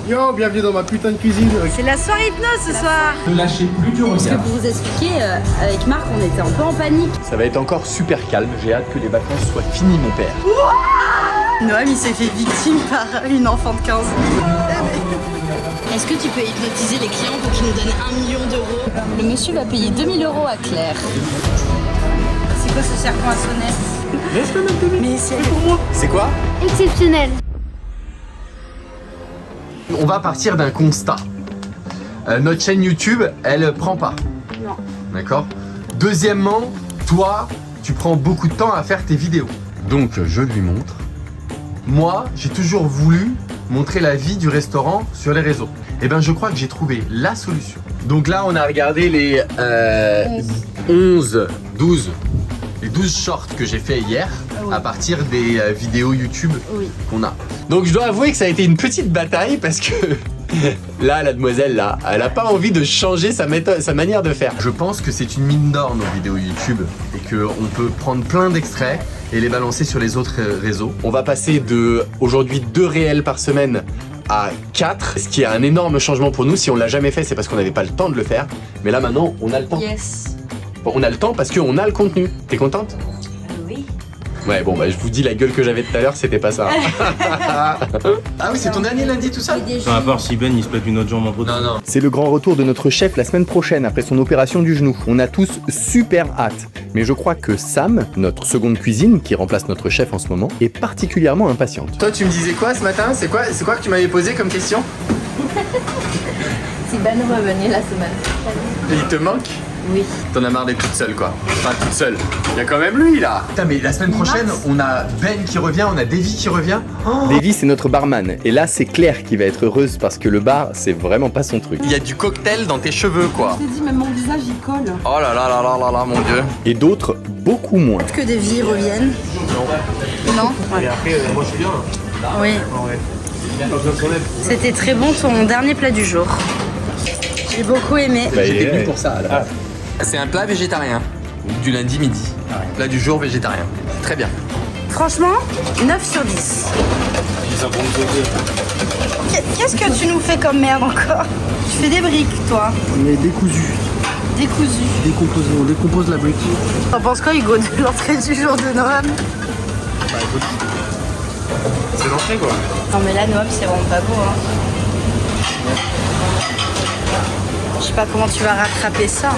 Yo, bienvenue dans ma putain de cuisine. C'est la soirée hypnose ce soir. Ne lâchez plus du regard. Parce que pour vous expliquer, avec Marc, on était un peu en panique. Ça va être encore super calme, j'ai hâte que les vacances soient finies mon père. Noam il s'est fait victime par une enfant de 15 ans. Est-ce que tu peux hypnotiser les clients pour qu'ils nous donnent 1 million d'euros? Le monsieur va payer 2 000 euros à Claire. C'est quoi ce serpent à sonnette? Mais c'est pour moi. C'est quoi? Exceptionnel. On va partir d'un constat. Notre chaîne YouTube, elle prend pas. Non. D'accord? Deuxièmement, toi, tu prends beaucoup de temps à faire tes vidéos. Donc, je lui montre. Moi, j'ai toujours voulu montrer la vie du restaurant sur les réseaux. Et ben, je crois que j'ai trouvé la solution. Donc là, on a regardé les 12 shorts que j'ai fait hier à partir des vidéos YouTube qu'on a. Donc je dois avouer que ça a été une petite bataille parce que là, la demoiselle là, elle a pas envie de changer sa méthode, sa manière de faire. Je pense que c'est une mine d'or nos vidéos YouTube et qu'on peut prendre plein d'extraits et les balancer sur les autres réseaux. On va passer de aujourd'hui 2 réels par semaine à 4, ce qui est un énorme changement pour nous. Si on l'a jamais fait, c'est parce qu'on n'avait pas le temps de le faire. Mais là maintenant, on a le temps. Yes. Bon, on a le temps parce qu'on a le contenu. T'es contente? Oui. Ouais, bon, bah je vous dis, la gueule que j'avais tout à l'heure, c'était pas ça. Ah oui, c'est ton dernier lundi tout ça? À part si Ben il se pète une autre jambe entre temps. Non. C'est le grand retour de notre chef la semaine prochaine après son opération du genou. On a tous super hâte. Mais je crois que Sam, notre seconde cuisine, qui remplace notre chef en ce moment, est particulièrement impatiente. Toi, tu me disais quoi ce matin? C'est quoi que tu m'avais posé comme question? Si Ben revenait la semaine prochaine. Il te manque? Oui. T'en as marre d'être toute seule quoi. Enfin toute seule. Il y a quand même lui là. Putain mais la semaine prochaine on a Ben qui revient, on a Davy qui revient. Oh, Davy, c'est notre barman. Et là, c'est Claire qui va être heureuse parce que le bar, c'est vraiment pas son truc. il y a du cocktail dans tes cheveux quoi. Je t'ai dit, même mon visage il colle. Oh là là là là là là mon dieu. Et d'autres, beaucoup moins. Que des vies reviennent. Non. Et après, moi je suis bien. Oui. Pas besoin de son aide. C'était très bon ton dernier plat du jour. J'ai beaucoup aimé. Bah, j'étais venu pour ça là. C'est un plat végétarien. Du lundi midi. Plat du jour végétarien. Très bien. Franchement, 9 sur 10. Ils ont bon côté. Qu'est-ce que tu nous fais comme merde encore? Tu fais des briques toi. On est décousu. Décousu. Décomposé, on décompose la brique. T'en penses quoi Hugo de l'entrée du jour de Noam? Bah écoute, C'est l'entrée quoi. Non mais là Noam c'est vraiment pas beau hein. Je sais pas comment tu vas rattraper ça.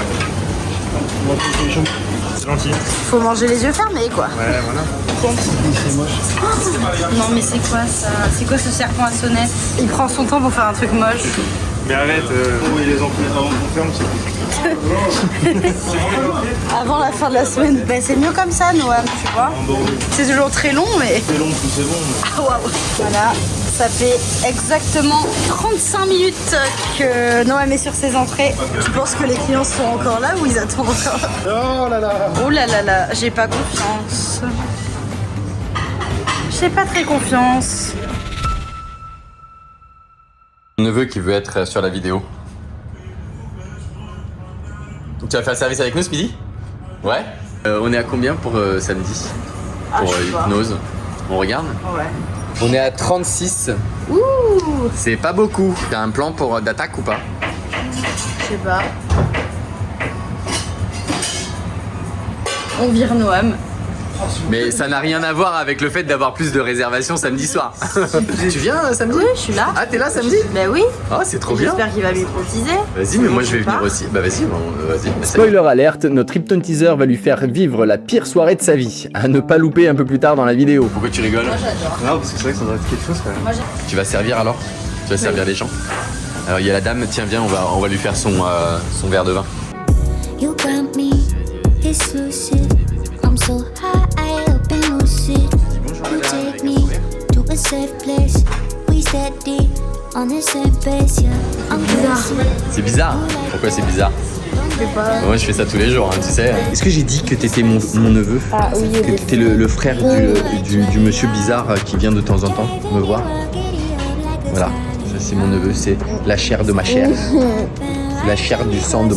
on va poser les jambes. C'est gentil. Faut manger les yeux fermés quoi. Ouais, voilà. C'est moche. Non mais c'est quoi ça? C'est quoi ce serpent à sonnette? Il prend son temps pour faire un truc moche. Mais arrête, oui, les emplois avant qu'on ferme, c'est Avant la fin de la semaine. Bah c'est mieux comme ça Noam, tu vois. C'est toujours très long mais... c'est long, plus c'est bon. Ah waouh. Voilà, ça fait exactement 35 minutes que Noam est sur ses entrées. Tu penses que les clients sont encore là ou ils attendent encore? Oh là là. Oh là là là, j'ai pas confiance. J'ai pas très confiance. Mon neveu qui veut être sur la vidéo. Tu vas faire le service avec nous ce midi? Ouais. On est à combien pour samedi? Pour je sais pas. hypnose. On regarde? Ouais. On est à 36. Ouh, C'est pas beaucoup. T'as un plan pour d'attaque ou pas? je sais pas. On vire Noam. Mais ça n'a rien à voir avec le fait d'avoir plus de réservations samedi soir. Tu viens samedi? Oui, je suis là. Ah, t'es là samedi? Ben oui. Ah, c'est trop bien. J'espère qu'il va m'hypnotiser. Vas-y, mais moi je vais Je sais venir pas. aussi. Bah vas-y, vas-y. Spoiler alerte, notre hypnotiseur va lui faire vivre la pire soirée de sa vie. À ne pas louper un peu plus tard dans la vidéo. Pourquoi tu rigoles? Non, parce que c'est vrai que ça doit être quelque chose quand même. Tu vas servir alors? Tu vas servir les gens? Alors il y a la dame, tiens viens, on va lui faire son verre de vin. You got me exclusive. I'm so high up and lucid. You take me to a safe place. We steady on the same pace, yeah. I'm crazy. C'est bizarre. Pourquoi c'est bizarre? Moi je fais ça tous les jours, hein, tu sais. Est-ce que j'ai dit que t'étais mon neveu? Ah oui, Que t'étais le frère du monsieur bizarre qui vient de temps en temps me voir? Voilà, ça c'est mon neveu, c'est la chair de ma chair. C'est la chair du sang de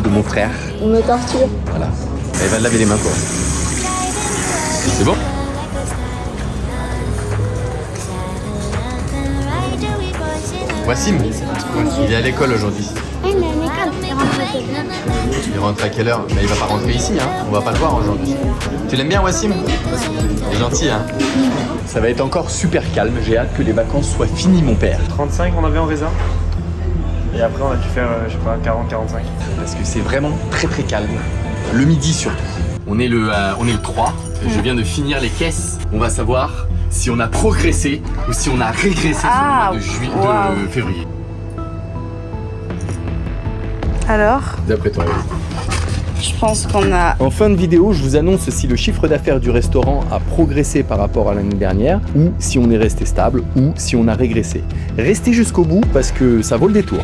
mon frère. On me torture. Voilà. Elle va te laver les mains toi. C'est bon? Wassim, il est à l'école aujourd'hui. Il est à l'école. Il rentre à quelle heure? Il rentre à quelle heure? Mais il va pas rentrer ici, hein. On va pas le voir aujourd'hui. Tu l'aimes bien, Wassim? Il est gentil, hein. Ça va être encore super calme, j'ai hâte que les vacances soient finies mon père. 35 on avait en réserve. Et après on a dû faire, je sais pas, 40-45. Parce que c'est vraiment très très calme. Le midi surtout. On est le 3. Je viens de finir les caisses. On va savoir si on a progressé ou si on a régressé sur le mois de février. Alors, D'après toi, je pense qu'on a... En fin de vidéo, je vous annonce si le chiffre d'affaires du restaurant a progressé par rapport à l'année dernière, ou si on est resté stable, ou si on a régressé. Restez jusqu'au bout parce que ça vaut le détour.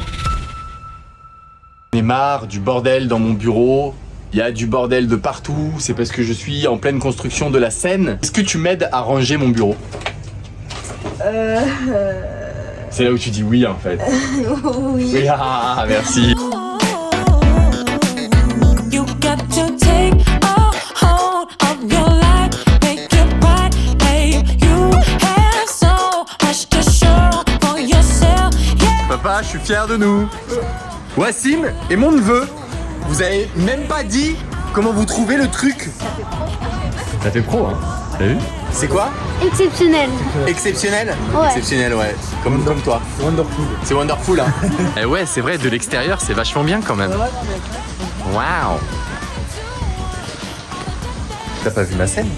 J'en ai marre du bordel dans mon bureau. Il y a du bordel de partout. C'est parce que je suis en pleine construction de la scène. Est-ce que tu m'aides à ranger mon bureau? C'est là où tu dis oui en fait. Oui. Oui, ah, merci. You got to take a hold of your life, make it right, babe. You have so much to show for yourself, yeah. Papa, je suis fier de nous. Wassim et mon neveu, vous avez même pas dit comment vous trouvez le truc. Ça fait pro, hein. T'as vu? C'est quoi? Exceptionnel. Exceptionnel? Ouais. Exceptionnel, ouais. Comme toi. Wonderful. C'est wonderful, hein. Eh ouais, c'est vrai, de l'extérieur, c'est vachement bien quand même. Waouh. T'as pas vu ma scène?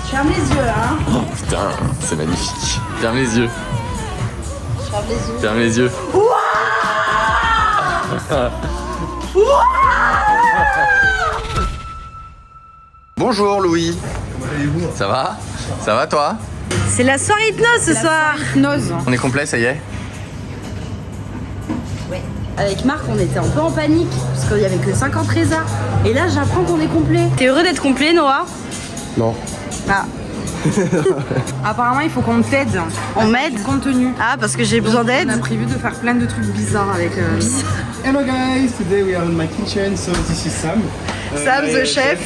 Ferme les yeux, hein. Oh putain, c'est magnifique. Ferme les yeux. Ferme les yeux. Ferme les yeux. Bonjour Louis. Comment allez-vous? Ça va? Ça va toi? C'est la soirée hypnose ce soir. Hypnose. On est complet, ça y est? Avec Marc, on était un peu en panique parce qu'il y avait que 50 résas. Et là, j'apprends qu'on est complet. T'es heureux d'être complet, Noah? Non. Ah. Apparemment, il faut qu'on t'aide. On m'aide? Contenu. Ah, parce que j'ai besoin d'aide? On a prévu de faire plein de trucs bizarres avec. Hello guys, today we are in my kitchen, so this is Sam. Sam, the chef,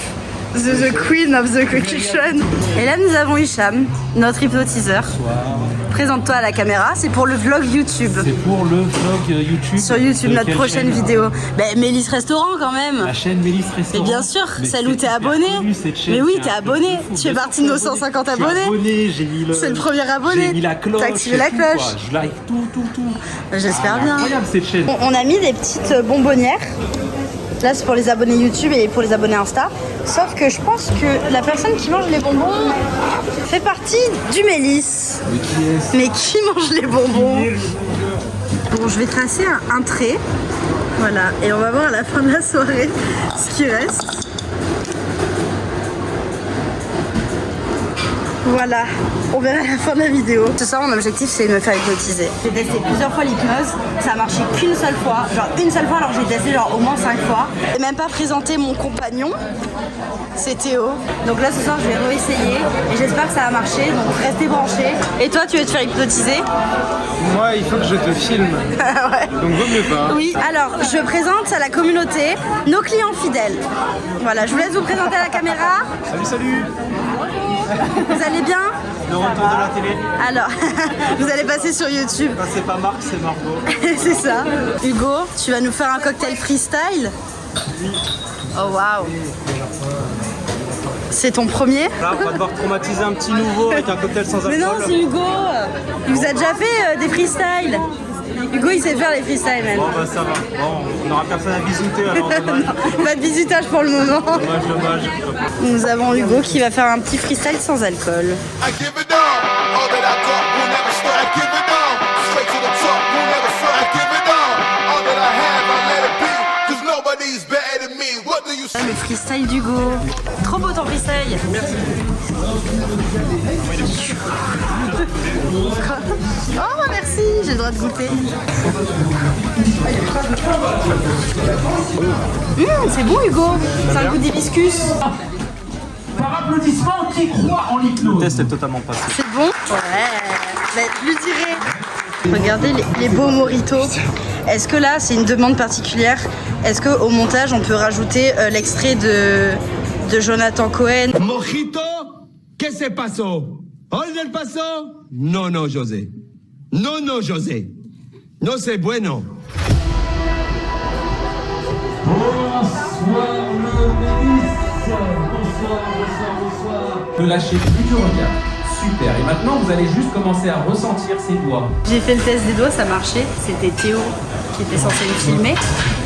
the queen of the kitchen. Et là, nous avons Hicham, notre hypnotiseur. Présente-toi à la caméra, c'est pour le vlog YouTube. C'est pour le vlog YouTube. Sur YouTube, notre Quelle prochaine chaîne? vidéo. Ben, Mélis Restaurant quand même. La chaîne Mélis Restaurant. Mais bien sûr, Mais celle où c'est t'es hyper abonné. connu, cette chaîne, Mais oui, c'est t'es un truc abonné. de fou. Tu fais Bien partie sûr, de nos abonné. 150 Je suis abonnés. abonné, j'ai mis le... C'est le premier abonné. J'ai mis la cloche. T'as activé la et tout, cloche. quoi. Je like tout. J'espère Ah, bien. incroyable cette chaîne. On a mis des petites bonbonnières. Là, c'est pour les abonnés YouTube et pour les abonnés Insta. Sauf que je pense que la personne qui mange les bonbons fait partie du Mélis. Mais qui mange les bonbons? Bon, je vais tracer un trait. Voilà. Et on va voir à la fin de la soirée ce qui reste. Voilà, on verra à la fin de la vidéo. Ce soir, mon objectif, c'est de me faire hypnotiser. J'ai testé plusieurs fois l'hypnose, ça a marché qu'une seule fois, genre une seule fois, alors j'ai testé genre au moins 5 fois. J'ai même pas présenté mon compagnon, c'est Théo. Donc là, ce soir, je vais réessayer et j'espère que ça va marcher, donc restez branchés. Et toi, tu veux te faire hypnotiser? Moi, il faut que je te filme. Ouais. Donc vaut mieux pas. Oui, alors je présente à la communauté nos clients fidèles. Voilà, je vous laisse vous présenter à la caméra. Salut. Vous allez bien? Le retour de la télé. Alors, vous allez passer sur YouTube. Non, c'est pas Marc, c'est Margot. C'est ça. Hugo, tu vas nous faire un cocktail freestyle? Oh waouh. C'est ton premier? Là, on va devoir traumatiser un petit nouveau avec un cocktail sans alcool. Mais non, c'est Hugo. Il vous a déjà fait des freestyles. Hugo, il sait faire les freestyles même. Bon, bah ça va. Bon, on n'aura personne à bisouter alors, dommage. Pas de visitage pour le moment. Dommage. Nous avons Hugo qui va faire un petit freestyle sans alcool. I give it all that I got will never stop. I give it all, straight to the top, will never stop. I give it all that I have, I let it be, 'cause nobody's better than me. What do you say? Le freestyle d'Hugo. Trop beau ton freestyle. Merci. Oh merci, j'ai le droit de goûter. C'est bon Hugo. C'est un goût d'hibiscus. Par applaudissement, qui croit en l'hypnose? Le test est totalement passé. C'est bon? Ouais. Bah, je lui dirai. Regardez les beaux mojitos. Est-ce que là, c'est une demande particulière? Est-ce qu'au montage, on peut rajouter l'extrait de Jonathan Cohen? Mojito, ¿qué se pasó? ¿Hold el paso? No, José. No, José. No c'est bueno. Bonsoir le ministre. Bonsoir. Ne lâchez plus du regard. Super. Et maintenant, vous allez juste commencer à ressentir ses doigts. J'ai fait le test des doigts, ça marchait. C'était Théo qui était censé me filmer.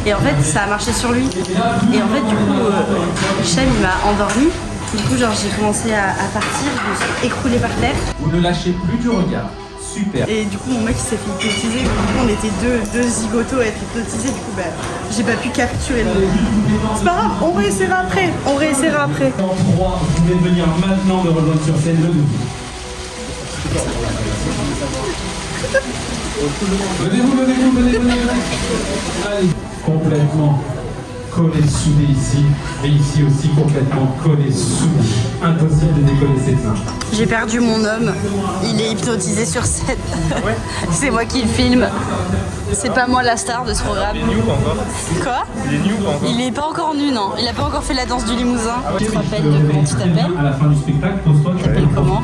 Et en fait, ça a marché sur lui. Et en fait, du coup, Hicham, il m'a endormi. Du coup, genre, j'ai commencé à partir, je me suis écroulée par terre. Vous ne lâchez plus du regard. Super. Et du coup, mon mec il s'est fait hypnotiser. Du coup, on était deux zigotos à être hypnotisés. Du coup, bah, j'ai pas pu capturer le. C'est pas grave, on réessayera après. On réessayera après. En 3, vous pouvez venir maintenant de rejoindre sur scène le nouveau. Venez. Allez, complètement collé, soudé ici. Et ici aussi complètement collé, soudé. Impossible de décoller cette main. J'ai perdu mon homme. Il est hypnotisé sur scène. C'est moi qui le filme. C'est pas moi la star de ce programme. Il est new encore. Quoi? Il est new encore. Il est pas encore nu, non. Il a pas encore fait la danse du limousin. Tu te rappelles de comment tu t'appelles? À la fin du spectacle, pose-toi, tu vas T'appelles comment?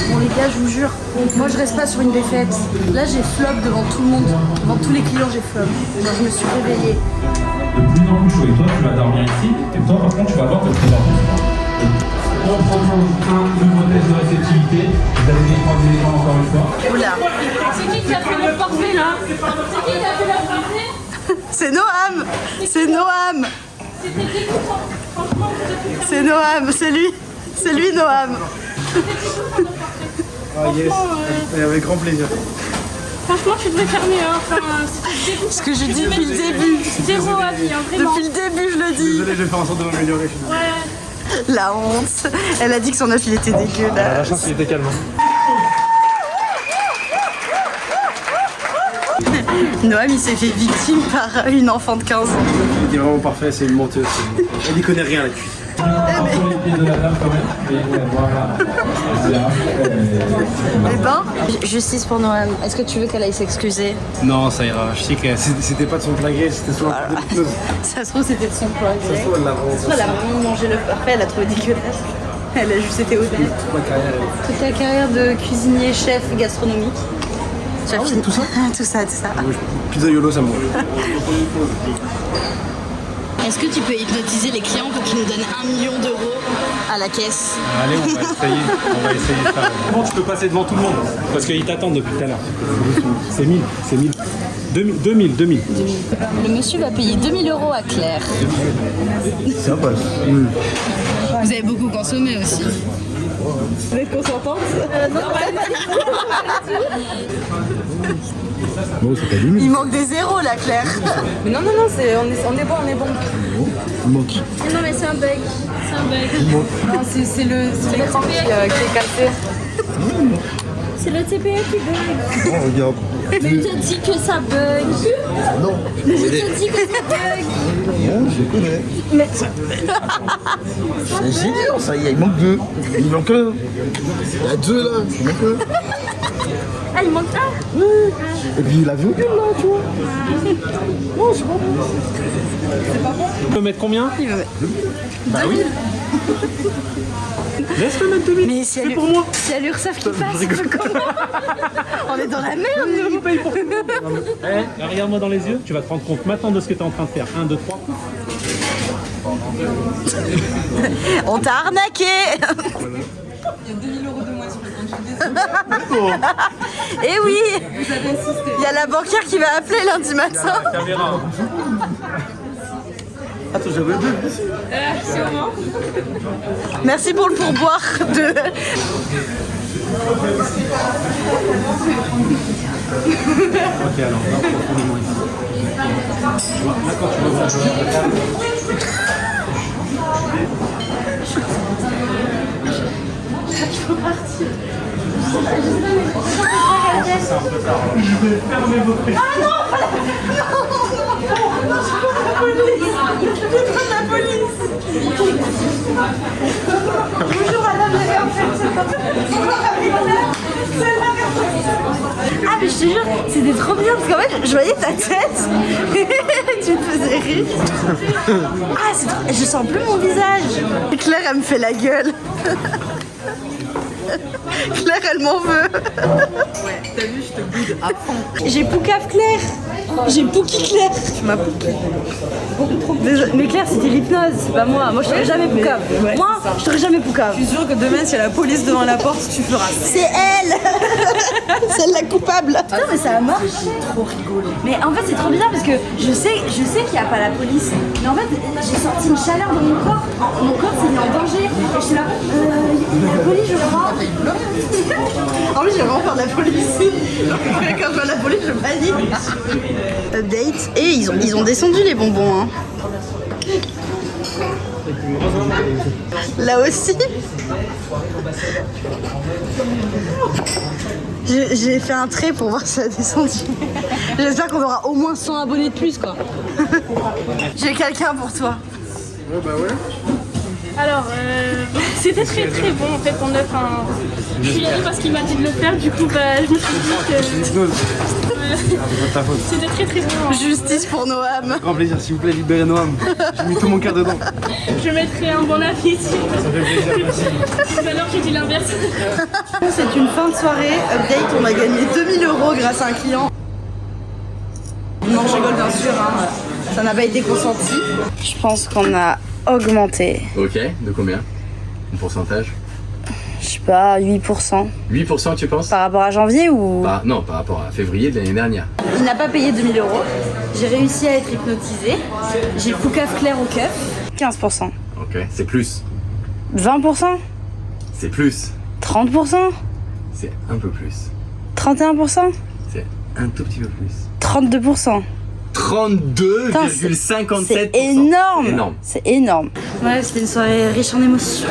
Bon les gars, je vous jure, moi je reste pas sur une défaite. Là j'ai flop devant tout le monde, devant tous les clients j'ai flop. Genre je me suis réveillée. de plus en plus chaud. Et toi, tu vas dormir ici. Et toi, par contre, tu vas voir que tu dors. On prend un nouveau test de réceptivité. Vous allez déprendre les écrans encore une fois. Oula. C'est qui a fait le forfait là? C'est qui a fait le forfait? C'est Noam. C'est Noam. C'est Noam, c'est lui. C'est lui Noam. Ah yes, avec grand plaisir. Franchement, tu devrais faire mieux. Hein. Enfin, Ce que je dis depuis le début. Zéro avis, hein, vraiment. Depuis le début, je le dis. Désolé, je vais faire en sorte de m'améliorer. Ouais. La honte. Elle a dit que son œuf il était dégueulasse. La chance qu'il était calme. Noam il s'est fait victime par une enfant de 15 ans. Il était vraiment parfait, c'est une menteuse. Elle n'y connaît rien là-dessus. Sur les pieds de la dame quand même. Et voilà. Eh ben, justice pour Noam. Est-ce que tu veux qu'elle aille s'excuser? Non, ça ira. Je sais que c'était pas de son plein gré, c'était soit un peu de Ça se trouve c'était de son plein gré. Ça se trouve, elle l'a vraiment- Ça se trouve, elle a vraiment mangé l'œuf parfait, elle a trouvé dégueulasse. Elle a juste été honnête. toute ma carrière. Toute ta carrière de cuisinier, chef gastronomique. Tu as fini tout ça Tout ça, tout ça. Pizza YOLO, ça me va. Est-ce que tu peux hypnotiser les clients pour qu'ils nous donnent 1 million d'euros à la caisse? Allez, on va essayer de faire. Comment tu peux passer devant tout le monde? Parce qu'ils t'attendent depuis tout à l'heure. C'est 1000, c'est 1000. 2000. Le monsieur va payer 2000 euros à Claire. Ça passe. Vous avez beaucoup consommé aussi. Vous êtes consentante? Non, Bon, c'est pas limite. Il manque des zéros là, Claire. Mais non, on est bon. Il manque. Non mais c'est un bug. C'est un bug. Non, c'est l'écran qui est cassé. C'est le TPE qui bug. Oh, regarde. Mais je te dis que ça bug. Non. Mais je te dis que ça bug. Non, je connais. Mais C'est génial, ça y est, il manque deux. Il manque un. Il y a deux là, il manque un. ah, il manque un. Et puis la virgule là, tu vois. Non, c'est pas bon. Tu peux mettre combien? Il veut mettre. Bah oui. Laisse-le mettre 2000. Mais si elle, pour moi. si elle URSAF qui passe, on fait comment? On est dans la merde, nous. Eh, regarde-moi dans les yeux, tu vas te rendre compte maintenant de ce que tu es en train de faire. 1, 2, 3. On t'a arnaqué. Il y a 2000 euros de moins sur le compte, je suis désolée. Eh oui. Vous avez insisté. Il y a la banquière qui va appeler lundi matin. Caméra. Attends, j'avais deux ici. Sûrement. Merci pour le pourboire de... Ok, alors, là, profondément ici. D'accord, tu vois ça. C'est un peu tard. Je vais fermer vos prix. Bonjour madame, en fait, ah mais je te jure, c'était trop bien parce qu'en fait, je voyais ta tête. Tu me faisais rire. Ah, c'est trop... Je sens plus mon visage. Claire, elle me fait la gueule. Claire, elle m'en veut. Ouais, t'as vu, je te boude à fond. J'ai Poucave Claire. J'ai Pouki Claire. Tu m'as pouqué. Mais Claire, c'était l'hypnose, c'est pas moi. Moi, je t'aurais jamais Poucave. Ouais, Moi, je t'aurais jamais Poucave. Je suis sûre que demain, s'il y a la police devant la porte, tu feras. C'est elle. C'est elle la coupable. Putain, mais ça a marché. Trop rigolo. Mais en fait, c'est trop bizarre parce que je sais qu'il n'y a pas la police. Mais en fait, j'ai senti une chaleur dans mon corps. Mon corps s'est mis en danger. Et je suis là, il y a la police, je crois. En plus, j'ai vraiment peur de la police. Quand je vois la police, je panique. Update. Et ils ont descendu les bonbons. Hein. Là aussi. J'ai fait un trait pour voir si ça a descendu. J'espère qu'on aura au moins 100 abonnés de plus, quoi. J'ai quelqu'un pour toi. Ouais, bah ouais. Alors, c'était très très bon en fait en œuf. Je suis allée parce qu'il m'a dit de le faire, du coup bah, je me suis dit que... C'était très très bon. Justice pour Noam. Grand plaisir, s'il vous plaît, libérez Noam. J'ai mis tout mon cœur dedans. Je mettrai un bon avis si... Ça fait plaisir, merci. Tout à l'heure j'ai dit l'inverse. C'est une fin de soirée. Update, on a gagné 2000 € grâce à un client. Non, je rigole bien sûr, hein. Ça n'a pas été consenti. Je pense qu'on a augmenté. Ok, de combien? Un pourcentage? Je sais pas, 8%. 8% tu penses? Par rapport à janvier ou... Non, par rapport à février de l'année dernière. Il n'a pas payé 2000 €. J'ai réussi à être hypnotisée. J'ai Poucave Claire au keuf. 15%. Ok, c'est plus. 20%. C'est plus. 30%. C'est un peu plus. 31%. C'est un tout petit peu plus. 32%. 32,57%. C'est énorme. Énorme. C'est énorme. Ouais, c'était une soirée riche en émotions.